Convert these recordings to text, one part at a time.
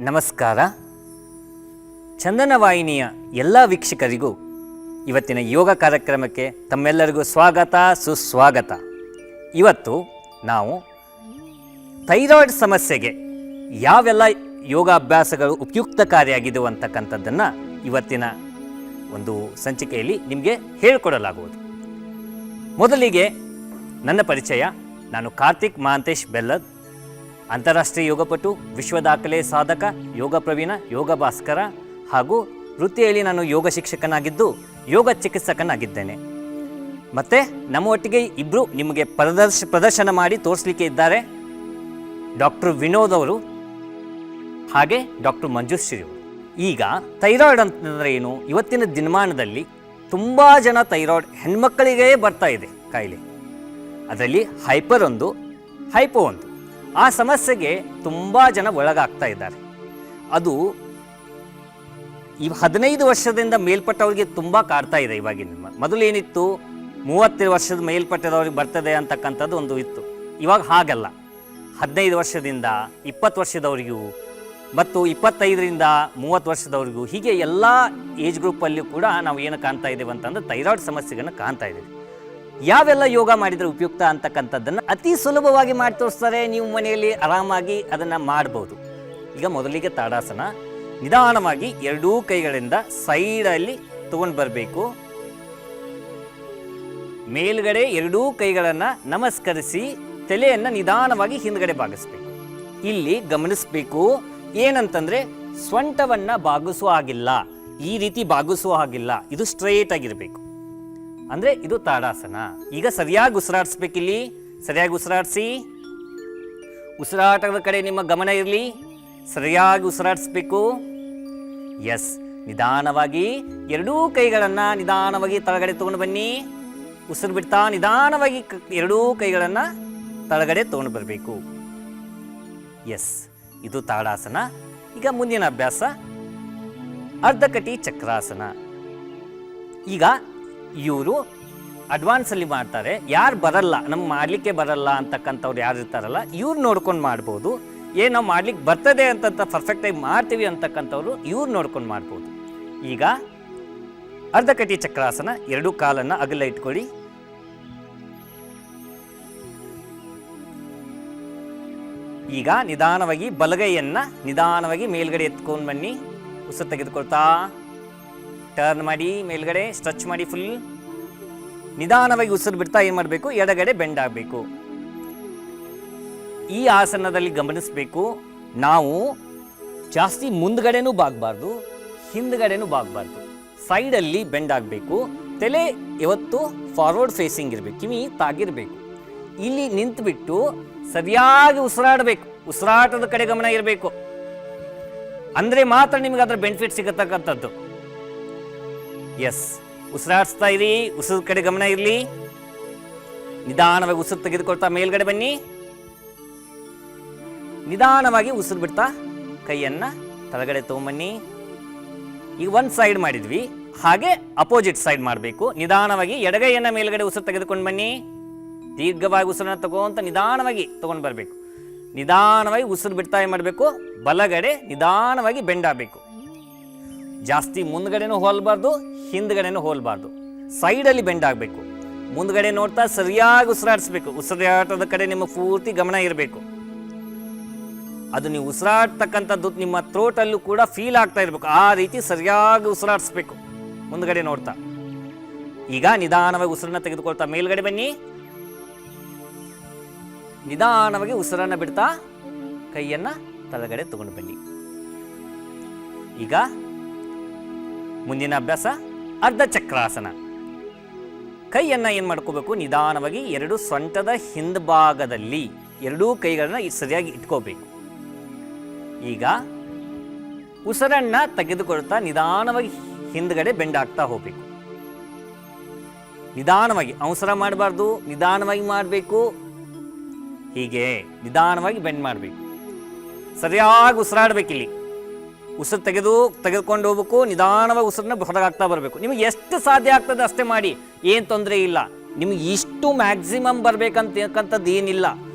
ನಮಸ್ಕಾರ. ಚಂದನ ವಾಹಿನಿಯ ಎಲ್ಲ ವೀಕ್ಷಕರಿಗೂ ಇವತ್ತಿನ ಯೋಗ ಕಾರ್ಯಕ್ರಮಕ್ಕೆ ತಮ್ಮೆಲ್ಲರಿಗೂ ಸ್ವಾಗತ ಸುಸ್ವಾಗತ. ಇವತ್ತು ನಾವು ಥೈರಾಯ್ಡ್ ಸಮಸ್ಯೆಗೆ ಯಾವೆಲ್ಲ ಯೋಗಾಭ್ಯಾಸಗಳು ಉಪಯುಕ್ತಕಾರಿಯಾಗಿವೆ ಅಂತಕ್ಕಂಥದ್ದನ್ನು ಇವತ್ತಿನ ಒಂದು ಸಂಚಿಕೆಯಲ್ಲಿ ನಿಮಗೆ ಹೇಳಿಕೊಡಲಾಗುವುದು. ಮೊದಲಿಗೆ ನನ್ನ ಪರಿಚಯ. ನಾನು ಕಾರ್ತಿಕ್ ಮಹಾಂತೇಶ್ ಬೆಲ್ಲದ್, ಅಂತಾರಾಷ್ಟ್ರೀಯ ಯೋಗಪಟು, ವಿಶ್ವ ದಾಖಲೆ ಸಾಧಕ, ಯೋಗ ಪ್ರವೀಣ, ಯೋಗ ಭಾಸ್ಕರ ಹಾಗೂ ವೃತ್ತಿಯಲ್ಲಿ ನಾನು ಯೋಗ ಶಿಕ್ಷಕನಾಗಿದ್ದು ಯೋಗ ಚಿಕಿತ್ಸಕನಾಗಿದ್ದೇನೆ. ಮತ್ತು ನಮ್ಮ ಒಟ್ಟಿಗೆ ಇಬ್ಬರು ನಿಮಗೆ ಪ್ರದರ್ಶನ ಮಾಡಿ ತೋರಿಸಲಿಕ್ಕೆ ಇದ್ದಾರೆ. ಡಾಕ್ಟರ್ ವಿನೋದ್ ಅವರು ಹಾಗೆ ಡಾಕ್ಟರ್ ಮಂಜುಶ್ರೀ ಅವರು. ಈಗ ಥೈರಾಯ್ಡ್ ಅಂತಂದರೆ ಏನು? ಇವತ್ತಿನ ದಿನಮಾನದಲ್ಲಿ ತುಂಬ ಜನ ಥೈರಾಯ್ಡ್ ಹೆಣ್ಮಕ್ಕಳಿಗೇ ಬರ್ತಾ ಇದೆ ಕಾಯಿಲೆ. ಅದರಲ್ಲಿ ಹೈಪರ್ ಒಂದು, ಹೈಪೋ ಒಂದು. ಆ ಸಮಸ್ಯೆಗೆ ತುಂಬ ಜನ ಒಳಗಾಗ್ತಾ ಇದ್ದಾರೆ. ಅದು ಈ 15 ವರ್ಷದಿಂದ ಮೇಲ್ಪಟ್ಟವ್ರಿಗೆ ತುಂಬ ಕಾಡ್ತಾ ಇದೆ. ಇವಾಗಿನ ಮೊದಲು ಏನಿತ್ತು, 30 ವರ್ಷದ ಮೇಲ್ಪಟ್ಟದವ್ರಿಗೆ ಬರ್ತದೆ ಅಂತಕ್ಕಂಥದ್ದು ಒಂದು ಇತ್ತು. ಇವಾಗ ಹಾಗಲ್ಲ. 15 ವರ್ಷದಿಂದ 20 ವರ್ಷದವರಿಗೂ ಮತ್ತು 25ರಿಂದ 30 ವರ್ಷದವರಿಗೂ, ಹೀಗೆ ಎಲ್ಲ ಏಜ್ ಗ್ರೂಪಲ್ಲಿಯೂ ಕೂಡ ನಾವು ಏನು ಕಾಣ್ತಾ ಇದ್ದೇವೆ ಅಂತಂದ್ರೆ ಥೈರಾಯ್ಡ್ ಸಮಸ್ಯೆಗಳನ್ನು ಕಾಣ್ತಾ ಇದ್ದೇವೆ. ಯಾವೆಲ್ಲ ಯೋಗ ಮಾಡಿದರೆ ಉಪಯುಕ್ತ ಅಂತಕ್ಕಂಥದ್ದನ್ನು ಅತಿ ಸುಲಭವಾಗಿ ಮಾಡಿ ತೋರಿಸ್ತಾರೆ. ನೀವು ಮನೆಯಲ್ಲಿ ಆರಾಮಾಗಿ ಅದನ್ನು ಮಾಡ್ಬೋದು. ಈಗ ಮೊದಲಿಗೆ ತಾಡಾಸನ. ನಿಧಾನವಾಗಿ ಎರಡೂ ಕೈಗಳಿಂದ ಸೈಡಲ್ಲಿ ತಗೊಂಡು ಬರಬೇಕು. ಮೇಲ್ಗಡೆ ಎರಡೂ ಕೈಗಳನ್ನು ನಮಸ್ಕರಿಸಿ ತಲೆಯನ್ನು ನಿಧಾನವಾಗಿ ಹಿಂದ್ಗಡೆ ಬಾಗಿಸ್ಬೇಕು. ಇಲ್ಲಿ ಗಮನಿಸಬೇಕು ಏನಂತಂದರೆ, ಸೊಂಟವನ್ನು ಬಾಗಿಸುವ ಹಾಗಿಲ್ಲ, ಈ ರೀತಿ ಬಾಗಿಸುವ ಹಾಗಿಲ್ಲ. ಇದು ಸ್ಟ್ರೈಟ್ ಆಗಿರಬೇಕು. ಅಂದರೆ ಇದು ತಾಡಾಸನ. ಈಗ ಸರಿಯಾಗಿ ಉಸಿರಾಡಿಸ್ಬೇಕಿಲ್ಲಿ. ಸರಿಯಾಗಿ ಉಸಿರಾಡಿಸಿ. ಉಸಿರಾಟದ ಕಡೆ ನಿಮ್ಮ ಗಮನ ಇರಲಿ. ಸರಿಯಾಗಿ ಉಸಿರಾಡಿಸ್ಬೇಕು. ಎಸ್. ನಿಧಾನವಾಗಿ ಎರಡೂ ಕೈಗಳನ್ನು ನಿಧಾನವಾಗಿ ತಳಗಡೆ ತೊಗೊಂಡು ಬನ್ನಿ. ಉಸಿರು ಬಿಡ್ತಾ ನಿಧಾನವಾಗಿ ಎರಡೂ ಕೈಗಳನ್ನು ತಳಗಡೆ ತೊಗೊಂಡು ಬರಬೇಕು. ಎಸ್. ಇದು ತಾಡಾಸನ. ಈಗ ಮುಂದಿನ ಅಭ್ಯಾಸ ಅರ್ಧಕಟಿ ಚಕ್ರಾಸನ. ಈಗ ಇವರು ಅಡ್ವಾನ್ಸಲ್ಲಿ ಮಾಡ್ತಾರೆ. ಯಾರು ಬರಲ್ಲ, ನಮ್ಗೆ ಮಾಡಲಿಕ್ಕೆ ಬರಲ್ಲ ಅಂತಕ್ಕಂಥವ್ರು ಯಾರು ಇರ್ತಾರಲ್ಲ, ಇವ್ರು ನೋಡ್ಕೊಂಡು ಮಾಡ್ಬೋದು. ಏನು ನಾವು ಮಾಡ್ಲಿಕ್ಕೆ ಬರ್ತದೆ ಅಂತಂತ ಪರ್ಫೆಕ್ಟಾಗಿ ಮಾಡ್ತೀವಿ ಅಂತಕ್ಕಂಥವ್ರು ಇವ್ರು ನೋಡ್ಕೊಂಡು ಮಾಡ್ಬೋದು. ಈಗ ಅರ್ಧಕಟಿ ಚಕ್ರಾಸನ. ಎರಡೂ ಕಾಲನ್ನು ಅಗಲ ಇಟ್ಕೊಳ್ಳಿ. ಈಗ ನಿಧಾನವಾಗಿ ಬಲಗೈಯನ್ನು ನಿಧಾನವಾಗಿ ಮೇಲ್ಗಡೆ ಎತ್ಕೊಂಡು ಬನ್ನಿ. ಉಸಿರು ತೆಗೆದುಕೊಳ್ತಾ ಟರ್ನ್ ಮಾಡಿ, ಮೇಲ್ಗಡೆ ಸ್ಟ್ರೆಚ್ ಮಾಡಿ. ಫುಲ್ ನಿಧಾನವಾಗಿ ಉಸಿರು ಬಿಡ್ತಾ ಏನು ಮಾಡಬೇಕು, ಎಡಗಡೆ ಬೆಂಡ್ ಆಗಬೇಕು. ಈ ಆಸನದಲ್ಲಿ ಗಮನಿಸಬೇಕು, ನಾವು ಜಾಸ್ತಿ ಮುಂದ್ಗಡೆನೂ ಬಾಗಬಾರ್ದು, ಹಿಂದ್ಗಡೆನೂ ಬಾಗಬಾರ್ದು. ಸೈಡಲ್ಲಿ ಬೆಂಡ್ ಆಗಬೇಕು. ತಲೆ ಯಾವತ್ತು ಫಾರ್ವರ್ಡ್ ಫೇಸಿಂಗ್ ಇರಬೇಕು, ಕಿವಿ ತಾಗಿರಬೇಕು. ಇಲ್ಲಿ ನಿಂತುಬಿಟ್ಟು ಸರಿಯಾಗಿ ಉಸಿರಾಡಬೇಕು. ಉಸಿರಾಟದ ಕಡೆ ಗಮನ ಇರಬೇಕು. ಅಂದರೆ ಮಾತ್ರ ನಿಮಗೆ ಅದರ ಬೆನಿಫಿಟ್ ಸಿಗತಕ್ಕಂಥದ್ದು. ಎಸ್. ಉಸಿರಾಡಿಸ್ತಾ ಇರಿ. ಉಸಿರು ಕಡೆ ಗಮನ ಇರಲಿ. ನಿಧಾನವಾಗಿ ಉಸಿರು ತೆಗೆದುಕೊಳ್ತಾ ಮೇಲ್ಗಡೆ ಬನ್ನಿ. ನಿಧಾನವಾಗಿ ಉಸಿರು ಬಿಡ್ತಾ ಕೈಯನ್ನು ತಳಗಡೆ ತೊಗೊಂಬನ್ನಿ. ಈಗ ಒಂದು ಸೈಡ್ ಮಾಡಿದ್ವಿ, ಹಾಗೆ ಅಪೋಸಿಟ್ ಸೈಡ್ ಮಾಡಬೇಕು. ನಿಧಾನವಾಗಿ ಎಡಗೈಯನ್ನು ಮೇಲ್ಗಡೆ ಉಸಿರು ತೆಗೆದುಕೊಂಡು ಬನ್ನಿ. ದೀರ್ಘವಾಗಿ ಉಸಿರನ್ನು ತಗೊಂತ ನಿಧಾನವಾಗಿ ತೊಗೊಂಡು ಬರಬೇಕು. ನಿಧಾನವಾಗಿ ಉಸಿರು ಬಿಡ್ತಾ ಏನು ಮಾಡಬೇಕು, ಬಲಗಡೆ ನಿಧಾನವಾಗಿ ಬೆಂಡ್ ಆಗಬೇಕು. ಜಾಸ್ತಿ ಮುಂದ್ಗಡೆನೂ ಹೋಲ್ಬಾರ್ದು, ಹಿಂದ್ಗಡೆನೂ ಹೋಲ್ಬಾರ್ದು. ಸೈಡಲ್ಲಿ ಬೆಂಡ್ ಆಗಬೇಕು. ಮುಂದ್ಗಡೆ ನೋಡ್ತಾ ಸರಿಯಾಗಿ ಉಸಿರಾಡಿಸ್ಬೇಕು. ಉಸಿರಾಟದ ಕಡೆ ನಿಮ್ಮ ಪೂರ್ತಿ ಗಮನ ಇರಬೇಕು. ಅದು ನೀವು ಉಸಿರಾಡ್ತಕ್ಕಂಥದ್ದು ನಿಮ್ಮ ಥ್ರೋಟಲ್ಲೂ ಕೂಡ ಫೀಲ್ ಆಗ್ತಾ ಇರಬೇಕು. ಆ ರೀತಿ ಸರಿಯಾಗಿ ಉಸಿರಾಡಿಸ್ಬೇಕು ಮುಂದ್ಗಡೆ ನೋಡ್ತಾ. ಈಗ ನಿಧಾನವಾಗಿ ಉಸಿರನ್ನ ತೆಗೆದುಕೊಳ್ತಾ ಮೇಲ್ಗಡೆ ಬನ್ನಿ. ನಿಧಾನವಾಗಿ ಉಸಿರನ್ನು ಬಿಡ್ತಾ ಕೈಯನ್ನು ತಳಗಡೆ ತಗೊಂಡು ಬನ್ನಿ. ಈಗ ಮುಂದಿನ ಅಭ್ಯಾಸ ಅರ್ಧ ಚಕ್ರಾಸನ. ಕೈಯನ್ನು ಏನು ಮಾಡ್ಕೋಬೇಕು, ನಿಧಾನವಾಗಿ ಎರಡು ಸೊಂಟದ ಹಿಂದ್ಭಾಗದಲ್ಲಿ ಎರಡೂ ಕೈಗಳನ್ನ ಸರಿಯಾಗಿ ಇಟ್ಕೋಬೇಕು. ಈಗ ಉಸಿರನ್ನು ತೆಗೆದುಕೊಳ್ತಾ ನಿಧಾನವಾಗಿ ಹಿಂದ್ಗಡೆ ಬೆಂಡ್ ಆಗ್ತಾ ಹೋಗಬೇಕು. ನಿಧಾನವಾಗಿ ಅವಸರ ಮಾಡಬಾರ್ದು, ನಿಧಾನವಾಗಿ ಮಾಡಬೇಕು. ಹೀಗೆ ನಿಧಾನವಾಗಿ ಬೆಂಡ್ ಮಾಡಬೇಕು. ಸರಿಯಾಗಿ ಉಸಿರಾಡಬೇಕಿಲ್ಲಿ. ಉಸಿರು ತೆಗೆದುಕೊಂಡು ಹೋಗ್ಬೇಕು. ನಿಧಾನವಾಗಿ ಉಸಿರನ್ನ ಹೊರಗಾಗ್ತಾ ಬರಬೇಕು. ನಿಮಗೆ ಎಷ್ಟು ಸಾಧ್ಯ ಆಗ್ತದೆ ಅಷ್ಟೇ ಮಾಡಿ, ಏನು ತೊಂದರೆ ಇಲ್ಲ. ನಿಮಗೆ ಇಷ್ಟು ಮ್ಯಾಕ್ಸಿಮಮ್ ಬರಬೇಕಂತಕ್ಕಂಥದ್ದು ಏನಿಲ್ಲ.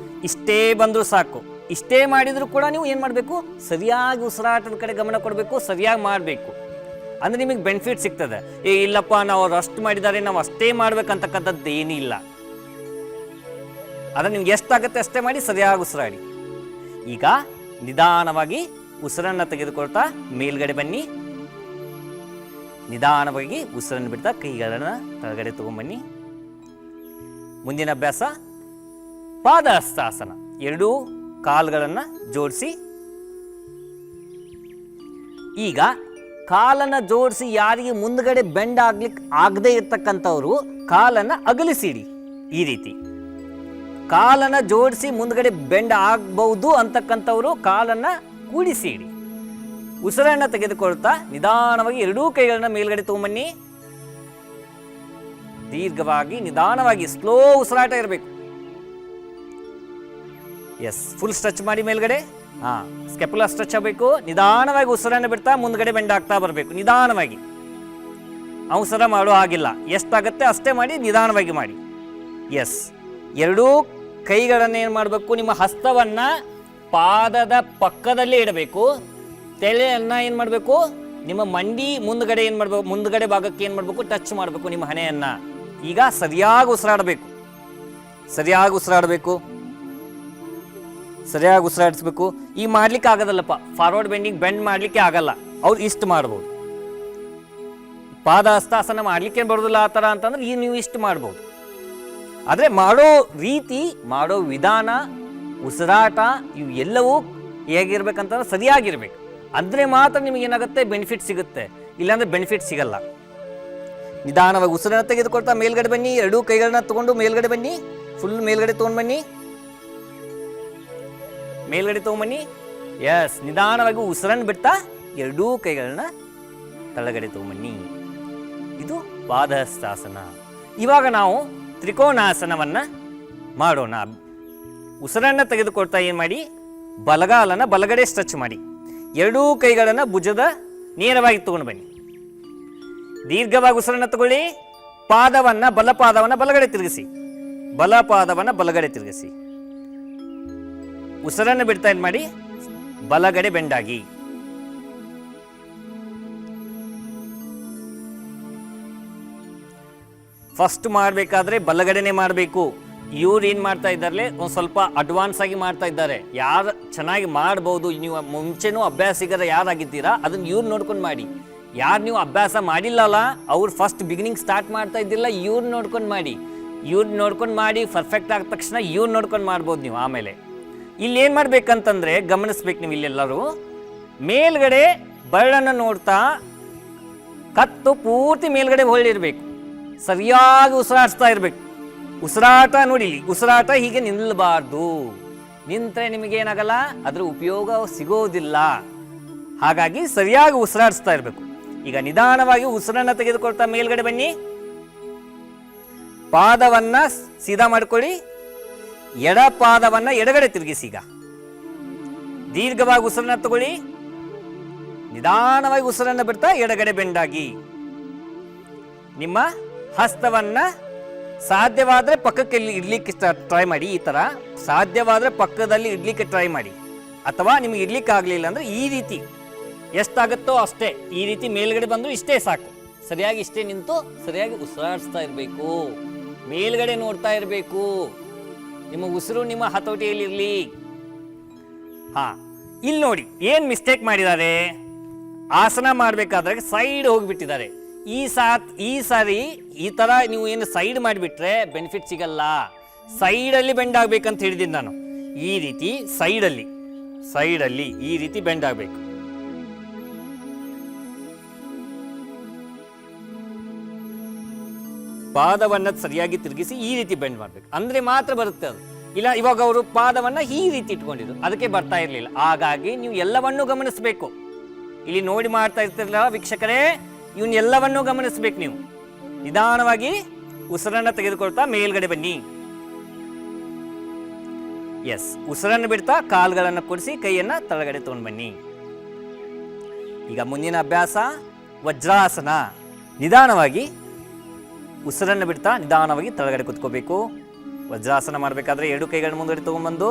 ಇಷ್ಟೇ ಬಂದರೂ ಸಾಕು. ಇಷ್ಟೇ ಮಾಡಿದರೂ ಕೂಡ ನೀವು ಏನು ಮಾಡಬೇಕು, ಸರಿಯಾಗಿ ಉಸಿರಾಟದ ಕಡೆ ಗಮನ ಕೊಡಬೇಕು, ಸರಿಯಾಗಿ ಮಾಡಬೇಕು. ಅಂದರೆ ನಿಮಗೆ ಬೆನಿಫಿಟ್ ಸಿಗ್ತದೆ. ಇಲ್ಲಪ್ಪ ನಾವು ಅವ್ರು ಅಷ್ಟು ಮಾಡಿದ್ದಾರೆ ನಾವು ಅಷ್ಟೇ ಮಾಡ್ಬೇಕಂತಕ್ಕಂಥದ್ದು ಏನಿಲ್ಲ. ಆದರೆ ನಿಮ್ಗೆ ಎಷ್ಟಾಗುತ್ತೆ ಅಷ್ಟೇ ಮಾಡಿ, ಸರಿಯಾಗಿ ಉಸಿರಾಡಿ. ಈಗ ನಿಧಾನವಾಗಿ ಉಸಿರನ್ನು ತೆಗೆದುಕೊಳ್ತಾ ಮೇಲ್ಗಡೆ ಬನ್ನಿ. ನಿಧಾನವಾಗಿ ಉಸಿರನ್ನು ಬಿಡ್ತಾ ಕೈಗಳನ್ನು ಕೆಳಗಡೆ ತಗೊಂಬನ್ನಿ. ಮುಂದಿನ ಅಭ್ಯಾಸ ಪಾದಹಸ್ತಾಸನ. ಎರಡೂ ಕಾಲುಗಳನ್ನು ಜೋಡಿಸಿ. ಈಗ ಕಾಲನ್ನು ಜೋಡಿಸಿ ಯಾರಿಗೆ ಮುಂದ್ಗಡೆ ಬೆಂಡ್ ಆಗ್ಲಿಕ್ಕೆ ಆಗದೆ ಇರ್ತಕ್ಕಂಥವ್ರು ಕಾಲನ್ನು ಅಗಲಿಸಿಡಿ. ಈ ರೀತಿ ಕಾಲನ್ನು ಜೋಡಿಸಿ ಮುಂದ್ಗಡೆ ಬೆಂಡ್ ಆಗಬಹುದು ಅಂತಕ್ಕಂಥವ್ರು ಕಾಲನ್ನು ಕೂಡಿಸಿಡಿ. ಉಸಿರನ್ನು ತೆಗೆದುಕೊಳ್ತಾ ನಿಧಾನವಾಗಿ ಎರಡೂ ಕೈಗಳನ್ನ ಮೇಲ್ಗಡೆ ತಗೊಂಬನ್ನಿ. ದೀರ್ಘವಾಗಿ ನಿಧಾನವಾಗಿ ಸ್ಲೋ ಉಸಿರಾಟ ಇರಬೇಕು. ಎಸ್, ಫುಲ್ ಸ್ಟ್ರೆಚ್ ಮಾಡಿ ಮೇಲ್ಗಡೆ. ಸ್ಕೆಪುಲಾ ಸ್ಟ್ರೆಚ್ ಆಗಬೇಕು. ನಿಧಾನವಾಗಿ ಉಸಿರನ್ನು ಬಿಡ್ತಾ ಮುಂದ್ಗಡೆ ಬೆಂಡ್ ಆಗ್ತಾ ಬರಬೇಕು. ನಿಧಾನವಾಗಿ, ಅವಸರ ಮಾಡೋ ಹಾಗಿಲ್ಲ. ಎಷ್ಟಾಗತ್ತೆ ಅಷ್ಟೇ ಮಾಡಿ, ನಿಧಾನವಾಗಿ ಮಾಡಿ. ಎಸ್, ಎರಡೂ ಕೈಗಳನ್ನು ಏನು ಮಾಡಬೇಕು, ನಿಮ್ಮ ಹಸ್ತವನ್ನು ಪಾದದ ಪಕ್ಕದಲ್ಲೇ ಇಡಬೇಕು. ತಲೆಯನ್ನು ಏನು ಮಾಡಬೇಕು, ನಿಮ್ಮ ಮಂಡಿ ಮುಂದ್ಗಡೆ ಏನು ಮಾಡಬೇಕು, ಮುಂದ್ಗಡೆ ಭಾಗಕ್ಕೆ ಏನು ಮಾಡಬೇಕು, ಟಚ್ ಮಾಡಬೇಕು ನಿಮ್ಮ ಹಣೆಯನ್ನು. ಈಗ ಸರಿಯಾಗಿ ಉಸಿರಾಡಬೇಕು, ಸರಿಯಾಗಿ ಉಸಿರಾಡಬೇಕು, ಸರಿಯಾಗಿ ಉಸಿರಾಡಿಸ್ಬೇಕು. ಈಗ ಮಾಡ್ಲಿಕ್ಕೆ ಆಗೋದಲ್ಲಪ್ಪ, ಫಾರ್ವರ್ಡ್ ಬೆಂಡಿಂಗ್ ಬೆಂಡ್ ಮಾಡಲಿಕ್ಕೆ ಆಗಲ್ಲ, ಅವ್ರು ಇಷ್ಟು ಮಾಡ್ಬೋದು. ಪಾದ ಹಸ್ತಾಸನ ಮಾಡಲಿಕ್ಕೆ ಬರೋದಿಲ್ಲ ಆ ಥರ ಅಂತಂದ್ರೆ ಈ ನೀವು ಇಷ್ಟು ಮಾಡ್ಬೋದು. ಆದರೆ ಮಾಡೋ ರೀತಿ, ಮಾಡೋ ವಿಧಾನ, ಉಸಿರಾಟ ಇವು ಎಲ್ಲವೂ ಹೇಗಿರ್ಬೇಕಂತಂದ್ರೆ ಸರಿಯಾಗಿರ್ಬೇಕು. ಅಂದರೆ ಮಾತ್ರ ನಿಮಗೇನಾಗುತ್ತೆ, ಬೆನಿಫಿಟ್ ಸಿಗುತ್ತೆ. ಇಲ್ಲಾಂದರೆ ಬೆನಿಫಿಟ್ ಸಿಗಲ್ಲ. ನಿಧಾನವಾಗಿ ಉಸಿರನ್ನು ತೆಗೆದುಕೊಳ್ತಾ ಮೇಲ್ಗಡೆ ಬನ್ನಿ. ಎರಡೂ ಕೈಗಳನ್ನ ತಗೊಂಡು ಮೇಲ್ಗಡೆ ಬನ್ನಿ. ಫುಲ್ ಮೇಲ್ಗಡೆ ತೊಗೊಂಡು ಬನ್ನಿ, ಮೇಲ್ಗಡೆ ತೊಗೊಂಬನ್ನಿ. ಎಸ್, ನಿಧಾನವಾಗಿ ಉಸಿರನ್ನು ಬಿಡ್ತಾ ಎರಡೂ ಕೈಗಳನ್ನ ತಳಗಡೆ ತೊಗೊಂಬನ್ನಿ. ಇದು ಪಾದಹಸ್ತಾಸನ. ಇವಾಗ ನಾವು ತ್ರಿಕೋನಾಸನವನ್ನು ಮಾಡೋಣ. ಉಸಿರನ್ನು ತೆಗೆದುಕೊಳ್ತಾ ಏನು ಮಾಡಿ, ಬಲಗಾಲನ ಬಲಗಡೆ ಸ್ಟ್ರೆಚ್ ಮಾಡಿ. ಎರಡೂ ಕೈಗಳನ್ನು ಭುಜದ ನೇರವಾಗಿ ತಗೊಂಡು ಬನ್ನಿ. ದೀರ್ಘವಾಗಿ ಉಸಿರನ್ನು ತಗೊಳ್ಳಿ. ಪಾದವನ್ನು ಬಲಪಾದವನ್ನು ಬಲಗಡೆ ತಿರುಗಿಸಿ, ಬಲಪಾದವನ್ನು ಬಲಗಡೆ ತಿರುಗಿಸಿ. ಉಸಿರನ್ನು ಬಿಡ್ತಾ ಏನು ಮಾಡಿ, ಬಲಗಡೆ ಬೆಂಡಾಗಿ. ಫಸ್ಟ್ ಮಾಡಬೇಕಾದ್ರೆ ಬಲಗಡೆನೆ ಮಾಡಬೇಕು. ಇವ್ರು ಏನು ಮಾಡ್ತಾ ಇದ್ದಾರಲೆ ಒಂದು ಸ್ವಲ್ಪ ಅಡ್ವಾನ್ಸ್ ಆಗಿ ಮಾಡ್ತಾ ಇದ್ದಾರೆ. ಯಾರು ಚೆನ್ನಾಗಿ ಮಾಡ್ಬೋದು, ನೀವು ಮುಂಚೆನೂ ಅಭ್ಯಾಸಿಗರ ಯಾರಾಗಿದ್ದೀರಾ ಅದನ್ನು ಇವ್ರು ನೋಡ್ಕೊಂಡು ಮಾಡಿ. ಯಾರು ನೀವು ಅಭ್ಯಾಸ ಮಾಡಿಲ್ಲಲ್ಲ ಅವ್ರು ಫಸ್ಟ್ ಬಿಗಿನಿಂಗ್ ಸ್ಟಾರ್ಟ್ ಮಾಡ್ತಾ ಇದ್ದಿಲ್ಲ, ಇವ್ರು ನೋಡ್ಕೊಂಡು ಮಾಡಿ. ಇವ್ರು ನೋಡ್ಕೊಂಡು ಮಾಡಿ ಪರ್ಫೆಕ್ಟ್ ಆದ ತಕ್ಷಣ ಇವ್ರು ನೋಡ್ಕೊಂಡು ಮಾಡ್ಬೋದು ನೀವು. ಆಮೇಲೆ ಇಲ್ಲಿ ಏನು ಮಾಡ್ಬೇಕಂತಂದ್ರೆ ಗಮನಿಸ್ಬೇಕು ನೀವು. ಇಲ್ಲೆಲ್ಲರೂ ಮೇಲ್ಗಡೆ ಬರಳನ್ನು ನೋಡ್ತಾ ಕತ್ತು ಪೂರ್ತಿ ಮೇಲ್ಗಡೆ ಹೊಳ್ಳಿರ್ಬೇಕು. ಸರಿಯಾಗಿ ಉಸಿರಾಡಿಸ್ತಾ ಇರಬೇಕು. ಉಸಿರಾಟ ನೋಡಿ, ಉಸಿರಾಟ ಹೀಗೆ ನಿಲ್ಲಬಾರ್ದು. ನಿಂತರೆ ನಿಮಗೇನಾಗಲ್ಲ, ಅದರ ಉಪಯೋಗ ಸಿಗೋದಿಲ್ಲ. ಹಾಗಾಗಿ ಸರಿಯಾಗಿ ಉಸಿರಾಡಿಸ್ತಾ ಇರಬೇಕು. ಈಗ ನಿಧಾನವಾಗಿ ಉಸಿರನ್ನು ತೆಗೆದುಕೊಳ್ತಾ ಮೇಲ್ಗಡೆ ಬನ್ನಿ. ಪಾದವನ್ನು ಸೀದಾ ಮಾಡ್ಕೊಳ್ಳಿ. ಎಡ ಪಾದವನ್ನು ಎಡಗಡೆ ತಿರುಗಿಸಿ. ಈಗ ದೀರ್ಘವಾಗಿ ಉಸಿರನ್ನು ತಗೊಳ್ಳಿ. ನಿಧಾನವಾಗಿ ಉಸಿರನ್ನು ಬಿಡ್ತಾ ಎಡಗಡೆ ಬೆಂಡಾಗಿ. ನಿಮ್ಮ ಹಸ್ತವನ್ನು ಸಾಧ್ಯವಾದರೆ ಪಕ್ಕಕ್ಕೆ ಇಡ್ಲಿಕ್ಕೆ ಟ್ರೈ ಮಾಡಿ. ಈ ಥರ ಸಾಧ್ಯವಾದರೆ ಪಕ್ಕದಲ್ಲಿ ಇಡ್ಲಿಕ್ಕೆ ಟ್ರೈ ಮಾಡಿ. ಅಥವಾ ನಿಮಗೆ ಇಡ್ಲಿಕ್ಕೆ ಆಗಲಿಲ್ಲ ಅಂದರೆ ಈ ರೀತಿ ಎಷ್ಟಾಗುತ್ತೋ ಅಷ್ಟೇ ಈ ರೀತಿ ಮೇಲ್ಗಡೆ ಬಂದು ಇಷ್ಟೇ ಸಾಕು. ಸರಿಯಾಗಿ ಇಷ್ಟೇ ನಿಂತು ಸರಿಯಾಗಿ ಉಸಿರಾಡಿಸ್ತಾ ಇರಬೇಕು. ಮೇಲ್ಗಡೆ ನೋಡ್ತಾ ಇರಬೇಕು. ನಿಮ್ಮ ಉಸಿರು ನಿಮ್ಮ ಹತೋಟಿಯಲ್ಲಿರಲಿ. ಇಲ್ಲಿ ನೋಡಿ ಏನು ಮಿಸ್ಟೇಕ್ ಮಾಡಿದ್ದಾರೆ. ಆಸನ ಮಾಡಬೇಕಾದ್ರೆ ಸೈಡ್ ಹೋಗಿಬಿಟ್ಟಿದ್ದಾರೆ. ಈ ಸಾರಿ ಈ ಥರ ನೀವು ಏನು ಸೈಡ್ ಮಾಡಿಬಿಟ್ರೆ ಬೆನಿಫಿಟ್ ಸಿಗಲ್ಲ. ಸೈಡಲ್ಲಿ ಬೆಂಡ್ ಆಗ್ಬೇಕಂತ ಹೇಳಿದ್ದೀನಿ ನಾನು. ಈ ರೀತಿ ಸೈಡಲ್ಲಿ ಈ ರೀತಿ ಬೆಂಡ್ ಆಗಬೇಕು. ಪಾದವನ್ನು ಸರಿಯಾಗಿ ತಿರುಗಿಸಿ ಈ ರೀತಿ ಬೆಂಡ್ ಮಾಡಬೇಕು. ಅಂದರೆ ಮಾತ್ರ ಬರುತ್ತೆ ಅದು. ಇಲ್ಲ ಇವಾಗ ಅವರು ಪಾದವನ್ನು ಈ ರೀತಿ ಇಟ್ಕೊಂಡಿದ್ರು, ಅದಕ್ಕೆ ಬರ್ತಾ ಇರಲಿಲ್ಲ. ಹಾಗಾಗಿ ನೀವು ಎಲ್ಲವನ್ನೂ ಗಮನಿಸಬೇಕು. ಇಲ್ಲಿ ನೋಡಿ ಮಾಡ್ತಾ ಇರ್ತಿರಲ್ಲ ವೀಕ್ಷಕರೇ, ಇವನ್ನೆಲ್ಲವನ್ನೂ ಗಮನಿಸಬೇಕು ನೀವು. ನಿಧಾನವಾಗಿ ಉಸಿರನ್ನು ತೆಗೆದುಕೊಳ್ತಾ ಮೇಲ್ಗಡೆ ಬನ್ನಿ. ಎಸ್, ಉಸಿರನ್ನು ಬಿಡ್ತಾ ಕಾಲುಗಳನ್ನು ಕೊಡಿಸಿ ಕೈಯನ್ನು ತಳಗಡೆ ತಗೊಂಡು ಬನ್ನಿ. ಈಗ ಮುಂದಿನ ಅಭ್ಯಾಸ ವಜ್ರಾಸನ. ನಿಧಾನವಾಗಿ ಉಸಿರನ್ನು ಬಿಡ್ತಾ ನಿಧಾನವಾಗಿ ತಳಗಡೆ ಕುತ್ಕೋಬೇಕು. ವಜ್ರಾಸನ ಮಾಡಬೇಕಾದ್ರೆ ಎರಡು ಕೈಗಳನ್ನ ಮುಂದಗಡೆ ತೊಗೊಂಡ್ಬಂದು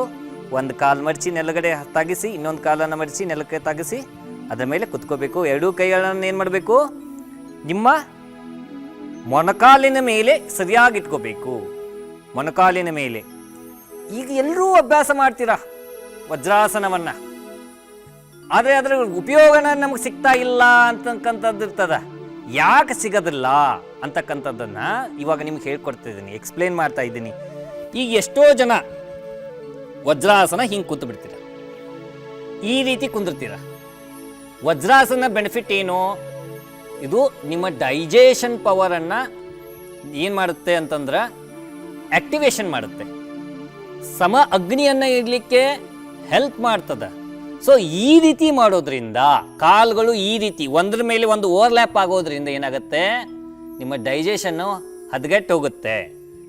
ಒಂದು ಕಾಲು ಮಡಚಿ ನೆಲಗಡೆ ತಾಗಿಸಿ, ಇನ್ನೊಂದು ಕಾಲನ್ನು ಮಡಚಿ ನೆಲಕ್ಕೆ ತಾಗಿಸಿ ಅದರ ಮೇಲೆ ಕುತ್ಕೋಬೇಕು. ಎರಡೂ ಕೈಗಳನ್ನು ಏನು ಮಾಡಬೇಕು, ನಿಮ್ಮ ಮೊಣಕಾಲಿನ ಮೇಲೆ ಸರಿಯಾಗಿ ಇಟ್ಕೋಬೇಕು. ಮೊಣಕಾಲಿನ ಮೇಲೆ. ಈಗ ಎಲ್ಲರೂ ಅಭ್ಯಾಸ ಮಾಡ್ತೀರಾ ವಜ್ರಾಸನವನ್ನು, ಆದರೆ ಅದರ ಉಪಯೋಗನ ನಮಗೆ ಸಿಗ್ತಾ ಇಲ್ಲ ಅಂತಕ್ಕಂಥದ್ದು ಇರ್ತದ. ಯಾಕೆ ಸಿಗೋದಿಲ್ಲ ಅಂತಕ್ಕಂಥದ್ದನ್ನು ಇವಾಗ ನಿಮ್ಗೆ ಹೇಳ್ಕೊಡ್ತಿದ್ದೀನಿ, ಎಕ್ಸ್ಪ್ಲೇನ್ ಮಾಡ್ತಾ ಇದ್ದೀನಿ. ಈಗ ಎಷ್ಟೋ ಜನ ವಜ್ರಾಸನ ಹಿಂಗೆ ಕೂತು ಬಿಡ್ತೀರ, ಈ ರೀತಿ ಕುಂದಿರ್ತೀರ. ವಜ್ರಾಸನ ಬೆನಿಫಿಟ್ ಏನು? ಇದು ನಿಮ್ಮ ಡೈಜೆಷನ್ ಪವರನ್ನು ಏನು ಮಾಡುತ್ತೆ ಅಂತಂದ್ರೆ ಆಕ್ಟಿವೇಶನ್ ಮಾಡುತ್ತೆ, ಸಮ ಅಗ್ನಿಯನ್ನು ಇಡಲಿಕ್ಕೆ ಹೆಲ್ಪ್ ಮಾಡ್ತದೆ. ಸೊ ಈ ರೀತಿ ಮಾಡೋದ್ರಿಂದ ಕಾಲುಗಳು ಈ ರೀತಿ ಒಂದ್ರ ಮೇಲೆ ಒಂದು ಓವರ್ಲ್ಯಾಪ್ ಆಗೋದ್ರಿಂದ ಏನಾಗುತ್ತೆ, ನಿಮ್ಮ ಡೈಜೆಷನ್ನು ಹದಗೆಟ್ಟು ಹೋಗುತ್ತೆ.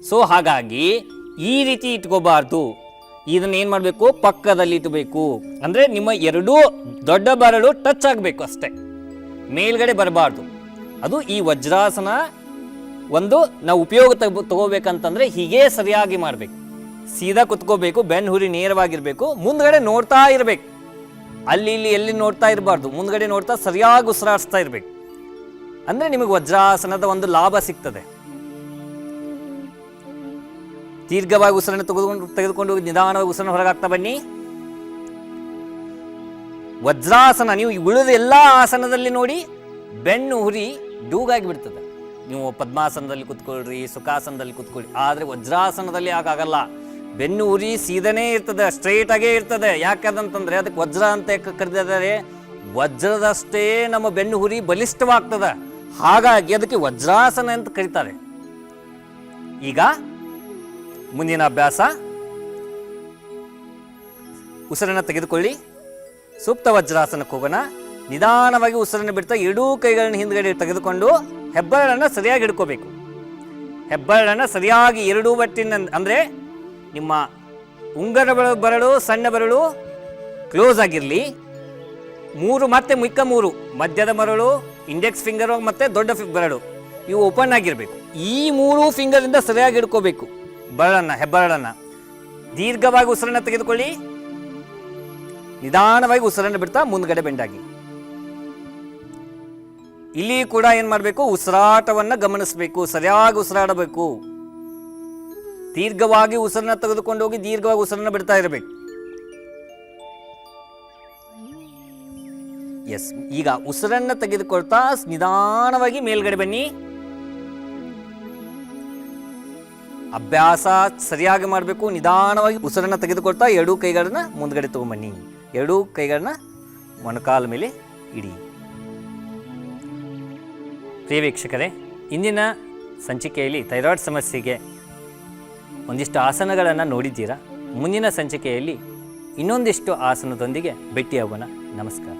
ಸೊ ಹಾಗಾಗಿ ಈ ರೀತಿ ಇಟ್ಕೋಬಾರ್ದು. ಇದನ್ನು ಏನು ಮಾಡಬೇಕು, ಪಕ್ಕದಲ್ಲಿ ಇಟ್ಬೇಕು. ಅಂದರೆ ನಿಮ್ಮ ಎರಡೂ ದೊಡ್ಡ ಬೆರಳು ಟಚ್ ಆಗಬೇಕು ಅಷ್ಟೇ, ಮೇಲ್ಗಡೆ ಬರಬಾರ್ದು. ಅದು ಈ ವಜ್ರಾಸನ ಒಂದು ನಾವು ಉಪಯೋಗ ತಗೋಬೇಕಂತಂದರೆ ಹೀಗೆ ಸರಿಯಾಗಿ ಮಾಡಬೇಕು. ಸೀದಾ ಕುತ್ಕೋಬೇಕು, ಬೆನ್ನು ಹುರಿ ನೇರವಾಗಿರಬೇಕು, ಮುಂದ್ಗಡೆ ನೋಡ್ತಾ ಇರಬೇಕು. ಅಲ್ಲಿ ಇಲ್ಲಿ ಎಲ್ಲಿ ನೋಡ್ತಾ ಇರಬಾರ್ದು, ಮುಂದ್ಗಡೆ ನೋಡ್ತಾ ಸರಿಯಾಗಿ ಉಸಿರಾಡಿಸ್ತಾ ಇರಬೇಕು. ಅಂದರೆ ನಿಮಗೆ ವಜ್ರಾಸನದ ಒಂದು ಲಾಭ ಸಿಗ್ತದೆ. ದೀರ್ಘವಾಗಿ ಉಸಿರನ್ನು ತೆಗೆದುಕೊಂಡು ನಿಧಾನವಾಗಿ ಉಸಿರನ್ನು ಹೊರಗಾಗ್ತಾ ಬನ್ನಿ. ವಜ್ರಾಸನ ನೀವು ಉಳಿದ ಎಲ್ಲ ಆಸನದಲ್ಲಿ ನೋಡಿ ಬೆನ್ನು ಹುರಿ ಡೂಗಾಗಿ ಬಿಡ್ತದೆ. ನೀವು ಪದ್ಮಾಸನದಲ್ಲಿ ಕುತ್ಕೊಳ್ರಿ, ಸುಖಾಸನದಲ್ಲಿ ಕುತ್ಕೊಳ್ಳಿ, ಆದರೆ ವಜ್ರಾಸನದಲ್ಲಿ ಆಗಾಗಲ್ಲ. ಬೆನ್ನು ಉರಿ ಸೀದನೇ ಇರ್ತದೆ, ಸ್ಟ್ರೈಟ್ ಆಗೇ ಇರ್ತದೆ. ಯಾಕಂತಂದ್ರೆ ಅದಕ್ಕೆ ವಜ್ರ ಅಂತ ಕರೆದಿದ್ದಾರೆ. ವಜ್ರದಷ್ಟೇ ನಮ್ಮ ಬೆನ್ನು ಹುರಿ ಬಲಿಷ್ಠವಾಗ್ತದೆ, ಹಾಗಾಗಿ ಅದಕ್ಕೆ ವಜ್ರಾಸನ ಅಂತ ಕರೀತಾರೆ. ಈಗ ಮುಂದಿನ ಅಭ್ಯಾಸ, ಉಸಿರನ್ನು ತೆಗೆದುಕೊಳ್ಳಿ. ಸೂಕ್ತ ವಜ್ರಾಸನಕ್ಕೆ ಹೋಗೋಣ. ನಿಧಾನವಾಗಿ ಉಸಿರನ್ನು ಬಿಡ್ತಾ ಎರಡೂ ಕೈಗಳನ್ನು ಹಿಂದ್ಗಡೆ ತೆಗೆದುಕೊಂಡು ಹೆಬ್ಬೆರಳನ್ನು ಸರಿಯಾಗಿ ಹಿಡ್ಕೋಬೇಕು. ಹೆಬ್ಬೆರಳನ್ನು ಸರಿಯಾಗಿ ಎರಡೂ ಬಟ್ಟಿನ ಅಂದರೆ ನಿಮ್ಮ ಉಂಗರ ಬೆರಳು, ಸಣ್ಣ ಬೆರಳು ಕ್ಲೋಸ್ ಆಗಿರಲಿ. ಮತ್ತೆ ಮಿಕ್ಕ ಮೂರು ಮಧ್ಯದ ಬೆರಳು, ಇಂಡೆಕ್ಸ್ ಫಿಂಗರು ಮತ್ತು ದೊಡ್ಡ ಬೆರಳು ಇವು ಓಪನ್ ಆಗಿರಬೇಕು. ಈ ಮೂರು ಫಿಂಗರಿಂದ ಸರಿಯಾಗಿ ಹಿಡ್ಕೋಬೇಕು ಬೆರಳನ್ನು, ಹೆಬ್ಬೆರಳನ್ನು. ದೀರ್ಘವಾಗಿ ಉಸಿರನ್ನು ತೆಗೆದುಕೊಳ್ಳಿ. ನಿಧಾನವಾಗಿ ಉಸಿರನ್ನು ಬಿಡ್ತಾ ಮುಂದ್ಗಡೆ ಬೆಂಡಾಗಿ. ಇಲ್ಲಿ ಕೂಡ ಏನು ಮಾಡಬೇಕು, ಉಸಿರಾಟವನ್ನು ಗಮನಿಸಬೇಕು, ಸರಿಯಾಗಿ ಉಸಿರಾಡಬೇಕು. ದೀರ್ಘವಾಗಿ ಉಸಿರನ್ನ ತೆಗೆದುಕೊಂಡು ಹೋಗಿ ದೀರ್ಘವಾಗಿ ಉಸಿರನ್ನ ಬಿಡ್ತಾ ಇರಬೇಕು. ಎಸ್, ಈಗ ಉಸಿರನ್ನ ತೆಗೆದುಕೊಳ್ತಾ ನಿಧಾನವಾಗಿ ಮೇಲ್ಗಡೆ ಬನ್ನಿ. ಅಭ್ಯಾಸ ಸರಿಯಾಗಿ ಮಾಡಬೇಕು. ನಿಧಾನವಾಗಿ ಉಸಿರನ್ನ ತೆಗೆದುಕೊಳ್ತಾ ಎರಡೂ ಕೈಗಳನ್ನ ಮುಂದ್ಗಡೆ ತಗೊಂಬನ್ನಿ. ಎರಡೂ ಕೈಗಳನ್ನ ಮೊಣಕಾಲ ಮೇಲೆ ಇಡಿ. ಪ್ರಿಯ ವೀಕ್ಷಕರೇ, ಇಂದಿನ ಸಂಚಿಕೆಯಲ್ಲಿ ಥೈರಾಯ್ಡ್ ಸಮಸ್ಯೆಗೆ ಒಂದಿಷ್ಟು ಆಸನಗಳನ್ನು ನೋಡಿದ್ದೀರಾ. ಮುಂದಿನ ಸಂಚಿಕೆಯಲ್ಲಿ ಇನ್ನೊಂದಿಷ್ಟು ಆಸನದೊಂದಿಗೆ ಭೇಟಿಯಾಗೋಣ. ನಮಸ್ಕಾರ.